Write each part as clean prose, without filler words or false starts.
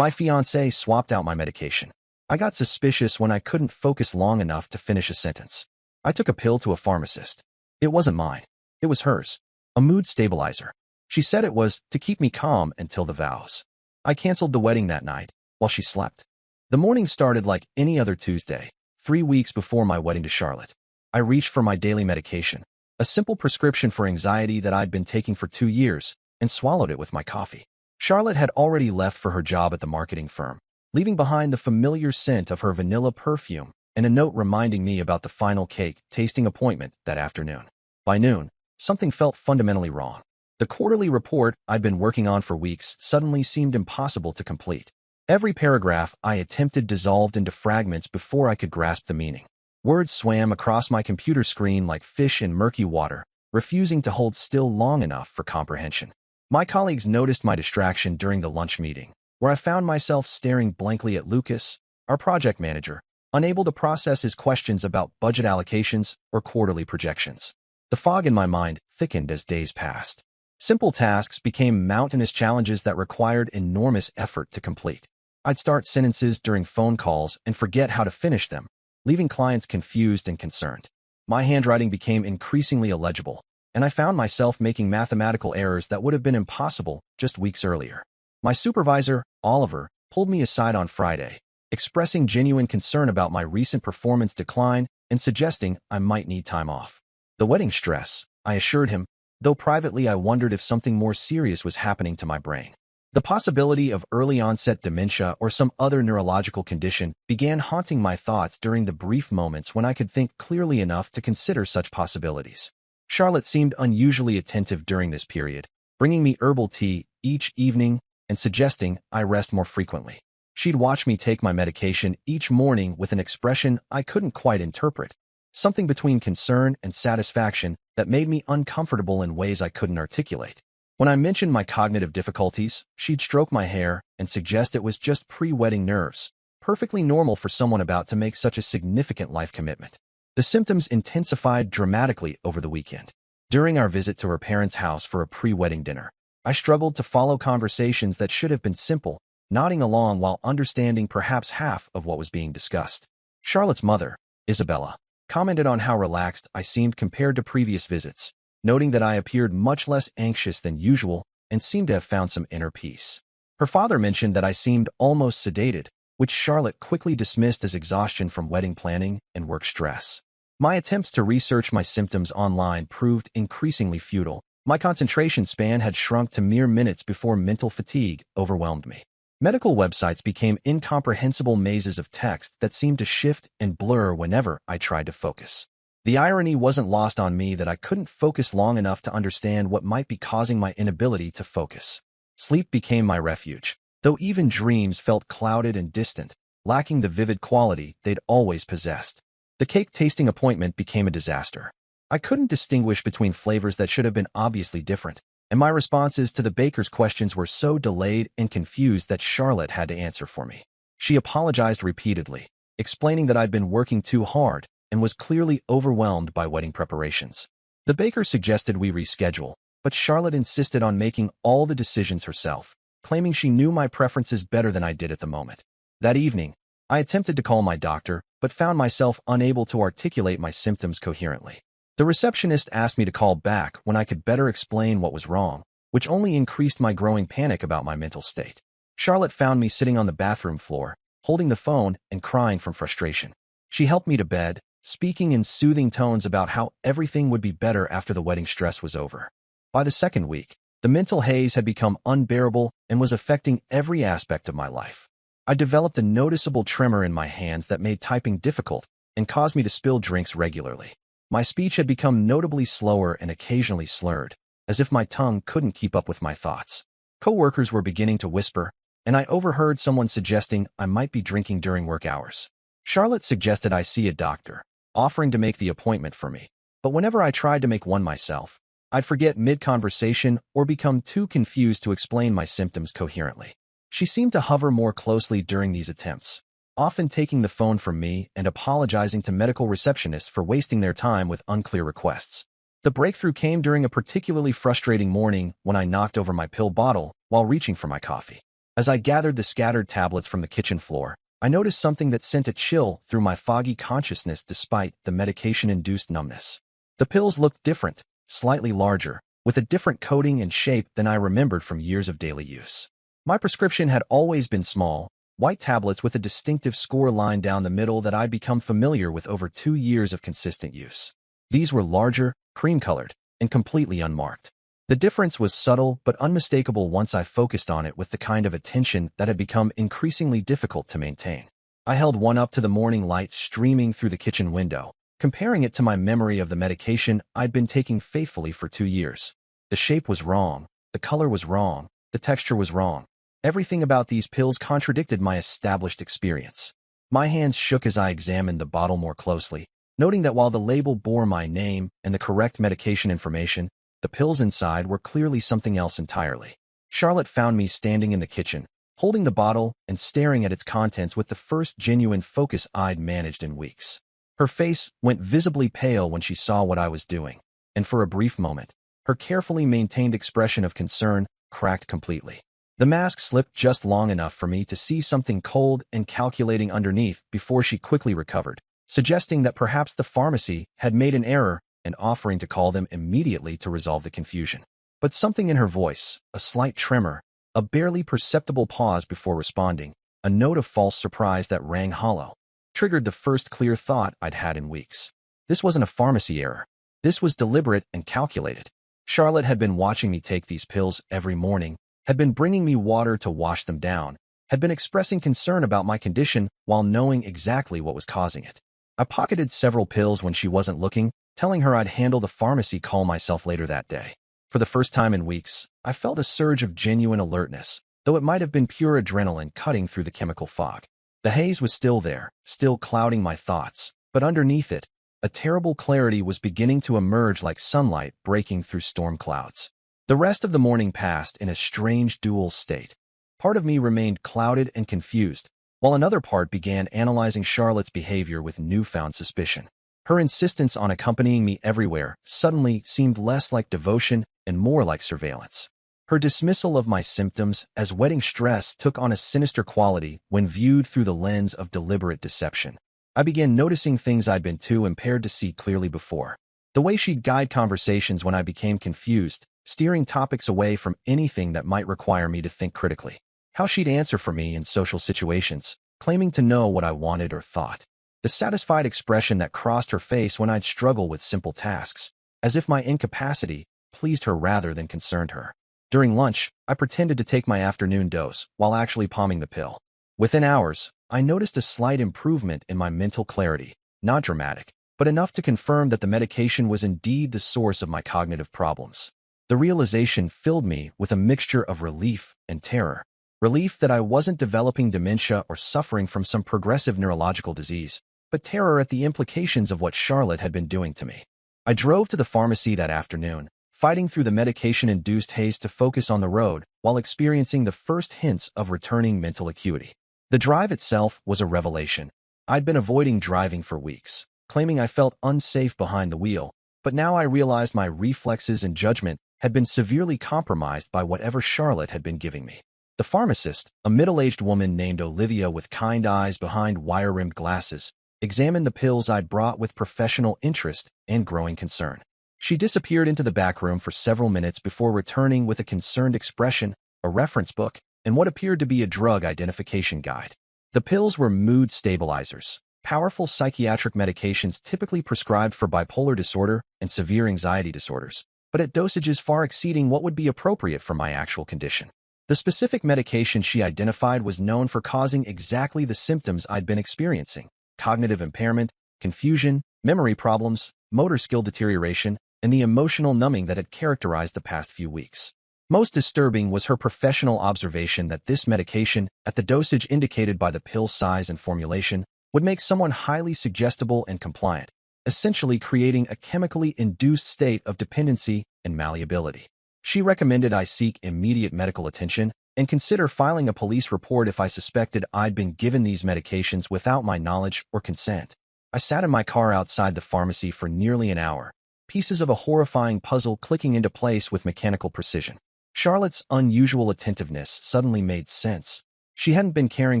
My fiancée swapped out my medication. I got suspicious when I couldn't focus long enough to finish a sentence. I took a pill to a pharmacist. It wasn't mine. It was hers. A mood stabilizer. She said it was to keep me calm until the vows. I canceled the wedding that night while she slept. The morning started like any other Tuesday, 3 weeks before my wedding to Charlotte. I reached for my daily medication, a simple prescription for anxiety that I'd been taking for 2 years, and swallowed it with my coffee. Charlotte had already left for her job at the marketing firm, leaving behind the familiar scent of her vanilla perfume and a note reminding me about the final cake tasting appointment that afternoon. By noon, something felt fundamentally wrong. The quarterly report I'd been working on for weeks suddenly seemed impossible to complete. Every paragraph I attempted dissolved into fragments before I could grasp the meaning. Words swam across my computer screen like fish in murky water, refusing to hold still long enough for comprehension. My colleagues noticed my distraction during the lunch meeting, where I found myself staring blankly at Lucas, our project manager, unable to process his questions about budget allocations or quarterly projections. The fog in my mind thickened as days passed. Simple tasks became mountainous challenges that required enormous effort to complete. I'd start sentences during phone calls and forget how to finish them, leaving clients confused and concerned. My handwriting became increasingly illegible, and I found myself making mathematical errors that would have been impossible just weeks earlier. My supervisor, Oliver, pulled me aside on Friday, expressing genuine concern about my recent performance decline and suggesting I might need time off. The wedding stress, I assured him, though privately I wondered if something more serious was happening to my brain. The possibility of early-onset dementia or some other neurological condition began haunting my thoughts during the brief moments when I could think clearly enough to consider such possibilities. Charlotte seemed unusually attentive during this period, bringing me herbal tea each evening and suggesting I rest more frequently. She'd watch me take my medication each morning with an expression I couldn't quite interpret, something between concern and satisfaction that made me uncomfortable in ways I couldn't articulate. When I mentioned my cognitive difficulties, she'd stroke my hair and suggest it was just pre-wedding nerves, perfectly normal for someone about to make such a significant life commitment. The symptoms intensified dramatically over the weekend. During our visit to her parents' house for a pre-wedding dinner, I struggled to follow conversations that should have been simple, nodding along while understanding perhaps half of what was being discussed. Charlotte's mother, Isabella, commented on how relaxed I seemed compared to previous visits, noting that I appeared much less anxious than usual and seemed to have found some inner peace. Her father mentioned that I seemed almost sedated, which Charlotte quickly dismissed as exhaustion from wedding planning and work stress. My attempts to research my symptoms online proved increasingly futile. My concentration span had shrunk to mere minutes before mental fatigue overwhelmed me. Medical websites became incomprehensible mazes of text that seemed to shift and blur whenever I tried to focus. The irony wasn't lost on me that I couldn't focus long enough to understand what might be causing my inability to focus. Sleep became my refuge, though even dreams felt clouded and distant, lacking the vivid quality they'd always possessed. The cake-tasting appointment became a disaster. I couldn't distinguish between flavors that should have been obviously different, and my responses to the baker's questions were so delayed and confused that Charlotte had to answer for me. She apologized repeatedly, explaining that I'd been working too hard and was clearly overwhelmed by wedding preparations. The baker suggested we reschedule, but Charlotte insisted on making all the decisions herself, claiming she knew my preferences better than I did at the moment. That evening, I attempted to call my doctor, but found myself unable to articulate my symptoms coherently. The receptionist asked me to call back when I could better explain what was wrong, which only increased my growing panic about my mental state. Charlotte found me sitting on the bathroom floor, holding the phone and crying from frustration. She helped me to bed, speaking in soothing tones about how everything would be better after the wedding stress was over. By the second week, the mental haze had become unbearable and was affecting every aspect of my life. I developed a noticeable tremor in my hands that made typing difficult and caused me to spill drinks regularly. My speech had become notably slower and occasionally slurred, as if my tongue couldn't keep up with my thoughts. Coworkers were beginning to whisper, and I overheard someone suggesting I might be drinking during work hours. Charlotte suggested I see a doctor, offering to make the appointment for me, but whenever I tried to make one myself, I'd forget mid-conversation or become too confused to explain my symptoms coherently. She seemed to hover more closely during these attempts, often taking the phone from me and apologizing to medical receptionists for wasting their time with unclear requests. The breakthrough came during a particularly frustrating morning when I knocked over my pill bottle while reaching for my coffee. As I gathered the scattered tablets from the kitchen floor, I noticed something that sent a chill through my foggy consciousness despite the medication-induced numbness. The pills looked different, slightly larger, with a different coating and shape than I remembered from years of daily use. My prescription had always been small, white tablets with a distinctive score line down the middle that I'd become familiar with over 2 years of consistent use. These were larger, cream-colored, and completely unmarked. The difference was subtle but unmistakable once I focused on it with the kind of attention that had become increasingly difficult to maintain. I held one up to the morning light streaming through the kitchen window, comparing it to my memory of the medication I'd been taking faithfully for 2 years. The shape was wrong, the color was wrong, the texture was wrong. Everything about these pills contradicted my established experience. My hands shook as I examined the bottle more closely, noting that while the label bore my name and the correct medication information, the pills inside were clearly something else entirely. Charlotte found me standing in the kitchen, holding the bottle and staring at its contents with the first genuine focus I'd managed in weeks. Her face went visibly pale when she saw what I was doing, and for a brief moment, her carefully maintained expression of concern cracked completely. The mask slipped just long enough for me to see something cold and calculating underneath before she quickly recovered, suggesting that perhaps the pharmacy had made an error and offering to call them immediately to resolve the confusion. But something in her voice, a slight tremor, a barely perceptible pause before responding, a note of false surprise that rang hollow, triggered the first clear thought I'd had in weeks. This wasn't a pharmacy error. This was deliberate and calculated. Charlotte had been watching me take these pills every morning, had been bringing me water to wash them down, had been expressing concern about my condition while knowing exactly what was causing it. I pocketed several pills when she wasn't looking, telling her I'd handle the pharmacy call myself later that day. For the first time in weeks, I felt a surge of genuine alertness, though it might have been pure adrenaline cutting through the chemical fog. The haze was still there, still clouding my thoughts, but underneath it, a terrible clarity was beginning to emerge like sunlight breaking through storm clouds. The rest of the morning passed in a strange dual state. Part of me remained clouded and confused, while another part began analyzing Charlotte's behavior with newfound suspicion. Her insistence on accompanying me everywhere suddenly seemed less like devotion and more like surveillance. Her dismissal of my symptoms as wedding stress took on a sinister quality when viewed through the lens of deliberate deception. I began noticing things I'd been too impaired to see clearly before. The way she'd guide conversations when I became confused, steering topics away from anything that might require me to think critically. How she'd answer for me in social situations, claiming to know what I wanted or thought. The satisfied expression that crossed her face when I'd struggle with simple tasks, as if my incapacity pleased her rather than concerned her. During lunch, I pretended to take my afternoon dose while actually palming the pill. Within hours, I noticed a slight improvement in my mental clarity, not dramatic, but enough to confirm that the medication was indeed the source of my cognitive problems. The realization filled me with a mixture of relief and terror. Relief that I wasn't developing dementia or suffering from some progressive neurological disease, but terror at the implications of what Charlotte had been doing to me. I drove to the pharmacy that afternoon, fighting through the medication-induced haze to focus on the road while experiencing the first hints of returning mental acuity. The drive itself was a revelation. I'd been avoiding driving for weeks, claiming I felt unsafe behind the wheel, but now I realized my reflexes and judgment had been severely compromised by whatever Charlotte had been giving me. The pharmacist, a middle-aged woman named Olivia with kind eyes behind wire-rimmed glasses, examined the pills I'd brought with professional interest and growing concern. She disappeared into the back room for several minutes before returning with a concerned expression, a reference book, and what appeared to be a drug identification guide. The pills were mood stabilizers, powerful psychiatric medications typically prescribed for bipolar disorder and severe anxiety disorders, but at dosages far exceeding what would be appropriate for my actual condition. The specific medication she identified was known for causing exactly the symptoms I'd been experiencing: cognitive impairment, confusion, memory problems, motor skill deterioration, and the emotional numbing that had characterized the past few weeks. Most disturbing was her professional observation that this medication, at the dosage indicated by the pill size and formulation, would make someone highly suggestible and compliant, essentially creating a chemically induced state of dependency and malleability. She recommended I seek immediate medical attention and consider filing a police report if I suspected I'd been given these medications without my knowledge or consent. I sat in my car outside the pharmacy for nearly an hour, pieces of a horrifying puzzle clicking into place with mechanical precision. Charlotte's unusual attentiveness suddenly made sense. She hadn't been caring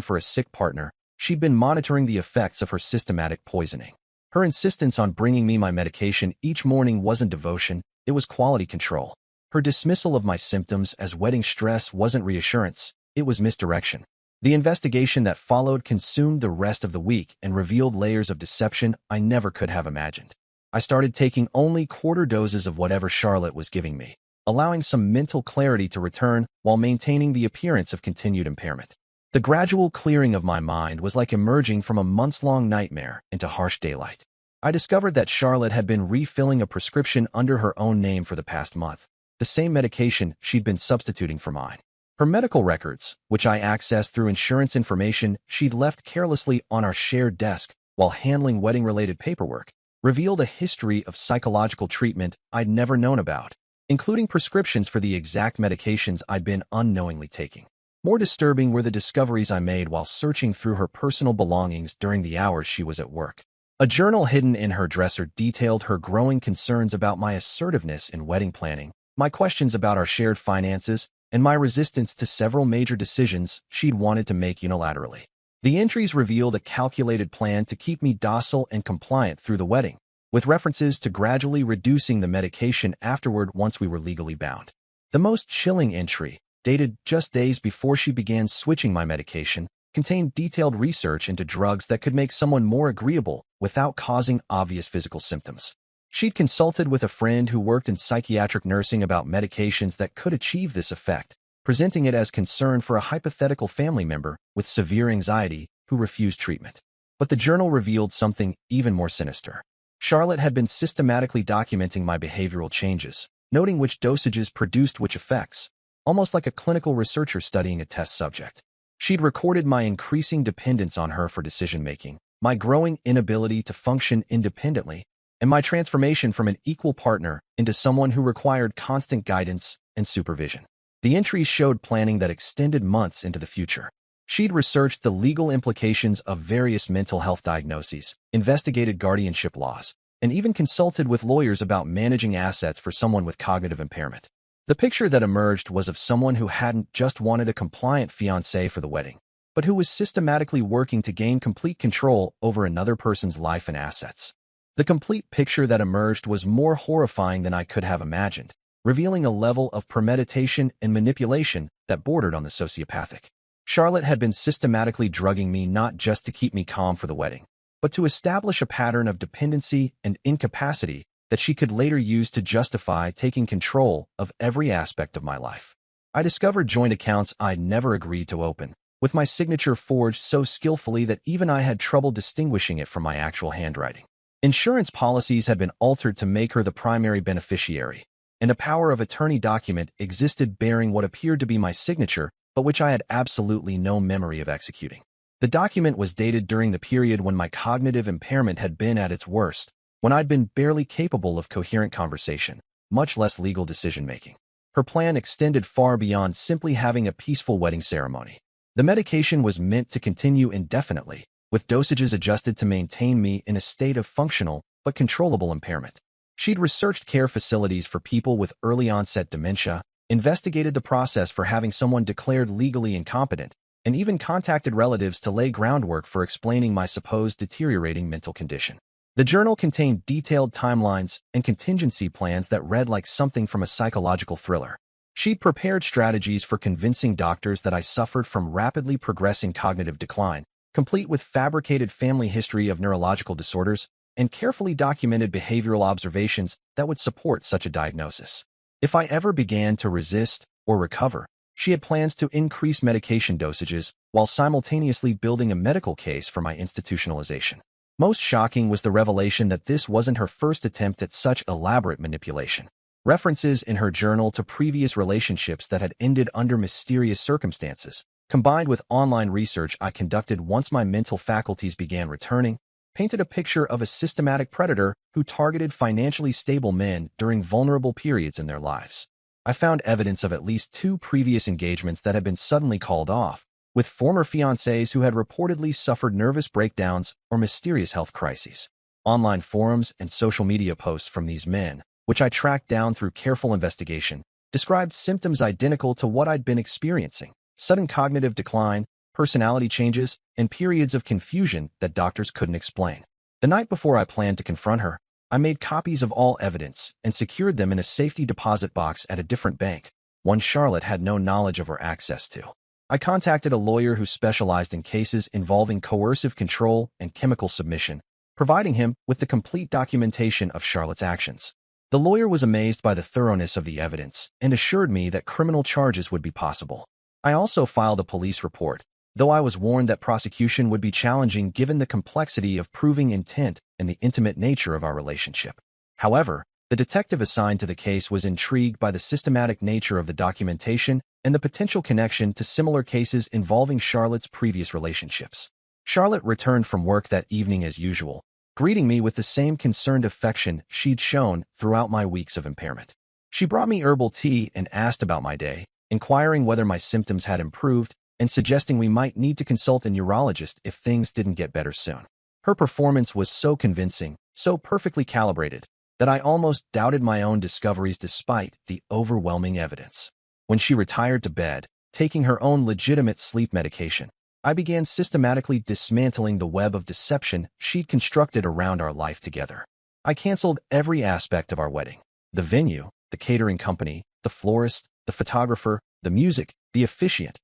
for a sick partner, she'd been monitoring the effects of her systematic poisoning. Her insistence on bringing me my medication each morning wasn't devotion, it was quality control. Her dismissal of my symptoms as wedding stress wasn't reassurance, it was misdirection. The investigation that followed consumed the rest of the week and revealed layers of deception I never could have imagined. I started taking only quarter doses of whatever Charlotte was giving me, allowing some mental clarity to return while maintaining the appearance of continued impairment. The gradual clearing of my mind was like emerging from a months-long nightmare into harsh daylight. I discovered that Charlotte had been refilling a prescription under her own name for the past month, the same medication she'd been substituting for mine. Her medical records, which I accessed through insurance information she'd left carelessly on our shared desk while handling wedding-related paperwork, revealed a history of psychological treatment I'd never known about, including prescriptions for the exact medications I'd been unknowingly taking. More disturbing were the discoveries I made while searching through her personal belongings during the hours she was at work. A journal hidden in her dresser detailed her growing concerns about my assertiveness in wedding planning, my questions about our shared finances, and my resistance to several major decisions she'd wanted to make unilaterally. The entries revealed a calculated plan to keep me docile and compliant through the wedding, with references to gradually reducing the medication afterward once we were legally bound. The most chilling entry, dated just days before she began switching my medication, contained detailed research into drugs that could make someone more agreeable without causing obvious physical symptoms. She'd consulted with a friend who worked in psychiatric nursing about medications that could achieve this effect, presenting it as concern for a hypothetical family member with severe anxiety who refused treatment. But the journal revealed something even more sinister. Charlotte had been systematically documenting my behavioral changes, noting which dosages produced which effects, almost like a clinical researcher studying a test subject. She'd recorded my increasing dependence on her for decision-making, my growing inability to function independently, and my transformation from an equal partner into someone who required constant guidance and supervision. The entries showed planning that extended months into the future. She'd researched the legal implications of various mental health diagnoses, investigated guardianship laws, and even consulted with lawyers about managing assets for someone with cognitive impairment. The picture that emerged was of someone who hadn't just wanted a compliant fiancé for the wedding, but who was systematically working to gain complete control over another person's life and assets. The complete picture that emerged was more horrifying than I could have imagined, revealing a level of premeditation and manipulation that bordered on the sociopathic. Charlotte had been systematically drugging me not just to keep me calm for the wedding, but to establish a pattern of dependency and incapacity that she could later use to justify taking control of every aspect of my life. I discovered joint accounts I'd never agreed to open, with my signature forged so skillfully that even I had trouble distinguishing it from my actual handwriting. Insurance policies had been altered to make her the primary beneficiary, and a power of attorney document existed bearing what appeared to be my signature, but which I had absolutely no memory of executing. The document was dated during the period when my cognitive impairment had been at its worst, when I'd been barely capable of coherent conversation, much less legal decision-making. Her plan extended far beyond simply having a peaceful wedding ceremony. The medication was meant to continue indefinitely, with dosages adjusted to maintain me in a state of functional but controllable impairment. She'd researched care facilities for people with early-onset dementia, investigated the process for having someone declared legally incompetent, and even contacted relatives to lay groundwork for explaining my supposed deteriorating mental condition. The journal contained detailed timelines and contingency plans that read like something from a psychological thriller. She'd prepared strategies for convincing doctors that I suffered from rapidly progressing cognitive decline, complete with fabricated family history of neurological disorders, and carefully documented behavioral observations that would support such a diagnosis. If I ever began to resist or recover, she had plans to increase medication dosages while simultaneously building a medical case for my institutionalization. Most shocking was the revelation that this wasn't her first attempt at such elaborate manipulation. References in her journal to previous relationships that had ended under mysterious circumstances, combined with online research I conducted once my mental faculties began returning, painted a picture of a systematic predator who targeted financially stable men during vulnerable periods in their lives. I found evidence of at least 2 previous engagements that had been suddenly called off, with former fiancés who had reportedly suffered nervous breakdowns or mysterious health crises. Online forums and social media posts from these men, which I tracked down through careful investigation, described symptoms identical to what I'd been experiencing: sudden cognitive decline, personality changes, and periods of confusion that doctors couldn't explain. The night before I planned to confront her, I made copies of all evidence and secured them in a safety deposit box at a different bank, one Charlotte had no knowledge of or access to. I contacted a lawyer who specialized in cases involving coercive control and chemical submission, providing him with the complete documentation of Charlotte's actions. The lawyer was amazed by the thoroughness of the evidence and assured me that criminal charges would be possible. I also filed a police report, though I was warned that prosecution would be challenging given the complexity of proving intent and the intimate nature of our relationship. However, the detective assigned to the case was intrigued by the systematic nature of the documentation and the potential connection to similar cases involving Charlotte's previous relationships. Charlotte returned from work that evening as usual, greeting me with the same concerned affection she'd shown throughout my weeks of impairment. She brought me herbal tea and asked about my day, inquiring whether my symptoms had improved and suggesting we might need to consult a neurologist if things didn't get better soon. Her performance was so convincing, so perfectly calibrated, that I almost doubted my own discoveries despite the overwhelming evidence. When she retired to bed, taking her own legitimate sleep medication, I began systematically dismantling the web of deception she'd constructed around our life together. I canceled every aspect of our wedding: the venue, the catering company, the florist, the photographer, the music, the officiant.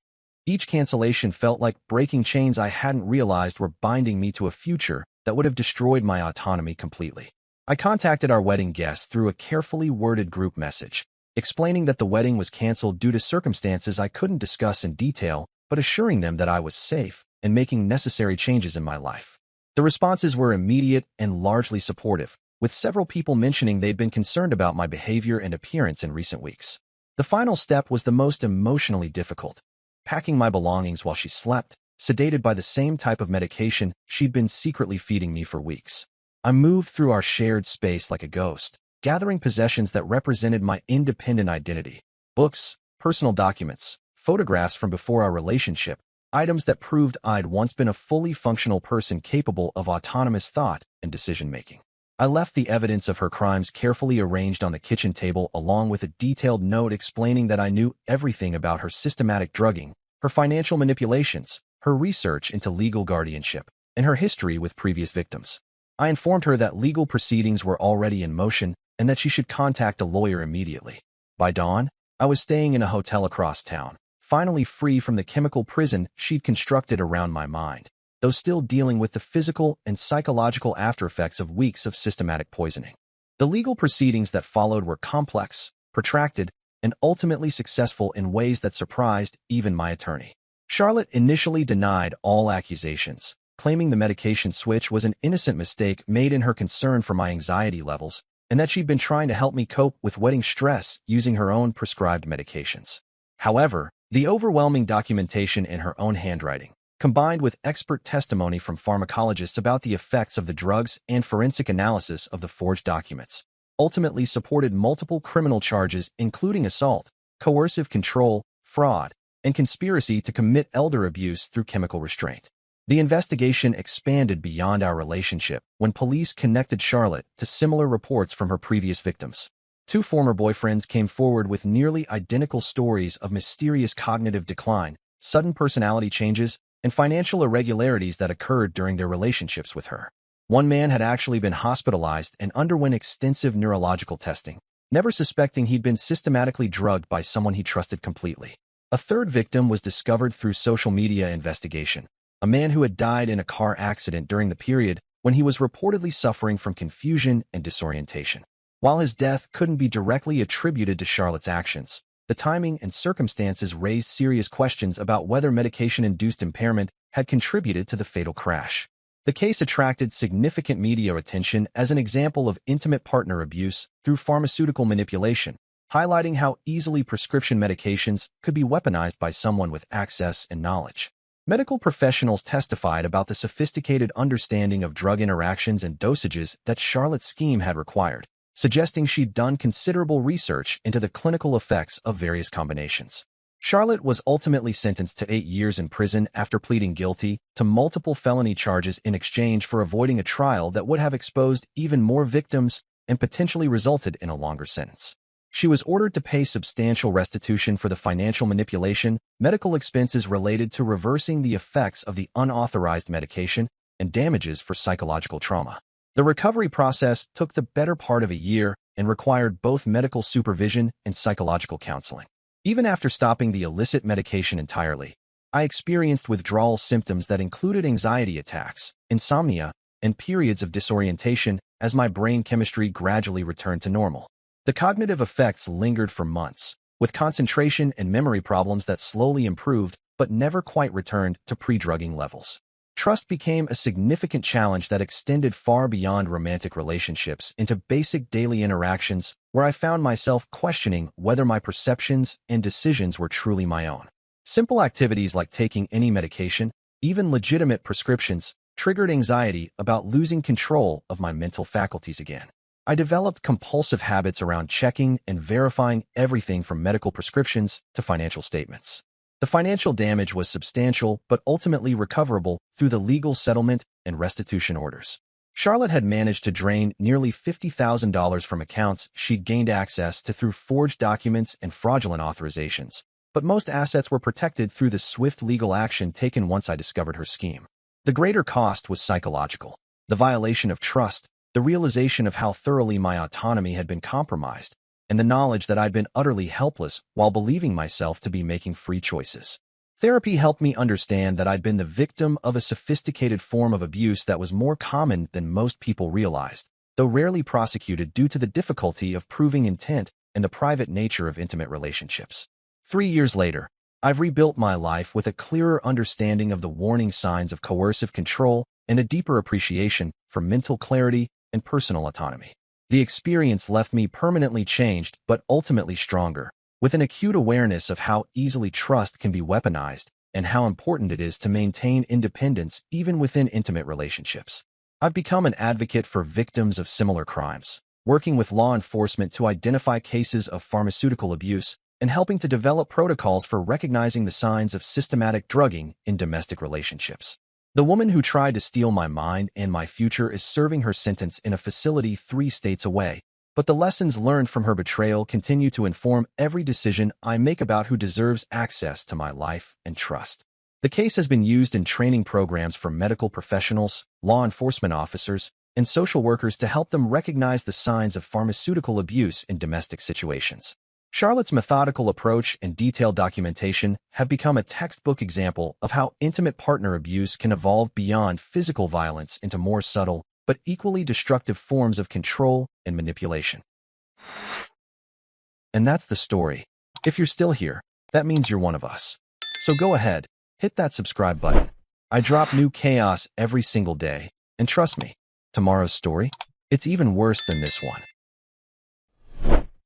Each cancellation felt like breaking chains I hadn't realized were binding me to a future that would have destroyed my autonomy completely. I contacted our wedding guests through a carefully worded group message, explaining that the wedding was canceled due to circumstances I couldn't discuss in detail, but assuring them that I was safe and making necessary changes in my life. The responses were immediate and largely supportive, with several people mentioning they'd been concerned about my behavior and appearance in recent weeks. The final step was the most emotionally difficult: packing my belongings while she slept, sedated by the same type of medication she'd been secretly feeding me for weeks. I moved through our shared space like a ghost, gathering possessions that represented my independent identity: books, personal documents, photographs from before our relationship, items that proved I'd once been a fully functional person capable of autonomous thought and decision-making. I left the evidence of her crimes carefully arranged on the kitchen table, along with a detailed note explaining that I knew everything about her systematic drugging, her financial manipulations, her research into legal guardianship, and her history with previous victims. I informed her that legal proceedings were already in motion and that she should contact a lawyer immediately. By dawn, I was staying in a hotel across town, finally free from the chemical prison she'd constructed around my mind, though still dealing with the physical and psychological aftereffects of weeks of systematic poisoning. The legal proceedings that followed were complex, protracted, and ultimately successful in ways that surprised even my attorney. Charlotte initially denied all accusations, claiming the medication switch was an innocent mistake made in her concern for my anxiety levels, and that she'd been trying to help me cope with wedding stress using her own prescribed medications. However, the overwhelming documentation in her own handwriting, combined with expert testimony from pharmacologists about the effects of the drugs and forensic analysis of the forged documents, ultimately supported multiple criminal charges including assault, coercive control, fraud, and conspiracy to commit elder abuse through chemical restraint. The investigation expanded beyond our relationship when police connected Charlotte to similar reports from her previous victims. 2 former boyfriends came forward with nearly identical stories of mysterious cognitive decline, sudden personality changes, and financial irregularities that occurred during their relationships with her. One man had actually been hospitalized and underwent extensive neurological testing, never suspecting he'd been systematically drugged by someone he trusted completely. A third victim was discovered through social media investigation, a man who had died in a car accident during the period when he was reportedly suffering from confusion and disorientation. While his death couldn't be directly attributed to Charlotte's actions, the timing and circumstances raised serious questions about whether medication-induced impairment had contributed to the fatal crash. The case attracted significant media attention as an example of intimate partner abuse through pharmaceutical manipulation, highlighting how easily prescription medications could be weaponized by someone with access and knowledge. Medical professionals testified about the sophisticated understanding of drug interactions and dosages that Charlotte's scheme had required, suggesting she'd done considerable research into the clinical effects of various combinations. Charlotte was ultimately sentenced to 8 years in prison after pleading guilty to multiple felony charges in exchange for avoiding a trial that would have exposed even more victims and potentially resulted in a longer sentence. She was ordered to pay substantial restitution for the financial manipulation, medical expenses related to reversing the effects of the unauthorized medication, and damages for psychological trauma. The recovery process took the better part of a year and required both medical supervision and psychological counseling. Even after stopping the illicit medication entirely, I experienced withdrawal symptoms that included anxiety attacks, insomnia, and periods of disorientation as my brain chemistry gradually returned to normal. The cognitive effects lingered for months, with concentration and memory problems that slowly improved but never quite returned to pre-drugging levels. Trust became a significant challenge that extended far beyond romantic relationships into basic daily interactions, where I found myself questioning whether my perceptions and decisions were truly my own. Simple activities like taking any medication, even legitimate prescriptions, triggered anxiety about losing control of my mental faculties again. I developed compulsive habits around checking and verifying everything from medical prescriptions to financial statements. The financial damage was substantial but ultimately recoverable through the legal settlement and restitution orders. Charlotte had managed to drain nearly $50,000 from accounts she'd gained access to through forged documents and fraudulent authorizations, but most assets were protected through the swift legal action taken once I discovered her scheme. The greater cost was psychological. The violation of trust, the realization of how thoroughly my autonomy had been compromised, and the knowledge that I'd been utterly helpless while believing myself to be making free choices. Therapy helped me understand that I'd been the victim of a sophisticated form of abuse that was more common than most people realized, though rarely prosecuted due to the difficulty of proving intent and the private nature of intimate relationships. 3 years later, I've rebuilt my life with a clearer understanding of the warning signs of coercive control and a deeper appreciation for mental clarity and personal autonomy. The experience left me permanently changed but ultimately stronger, with an acute awareness of how easily trust can be weaponized and how important it is to maintain independence even within intimate relationships. I've become an advocate for victims of similar crimes, working with law enforcement to identify cases of pharmaceutical abuse and helping to develop protocols for recognizing the signs of systematic drugging in domestic relationships. The woman who tried to steal my mind and my future is serving her sentence in a facility 3 states away, but the lessons learned from her betrayal continue to inform every decision I make about who deserves access to my life and trust. The case has been used in training programs for medical professionals, law enforcement officers, and social workers to help them recognize the signs of pharmaceutical abuse in domestic situations. Charlotte's methodical approach and detailed documentation have become a textbook example of how intimate partner abuse can evolve beyond physical violence into more subtle but equally destructive forms of control and manipulation. And that's the story. If you're still here, that means you're one of us. So go ahead, hit that subscribe button. I drop new chaos every single day, and trust me, tomorrow's story, it's even worse than this one.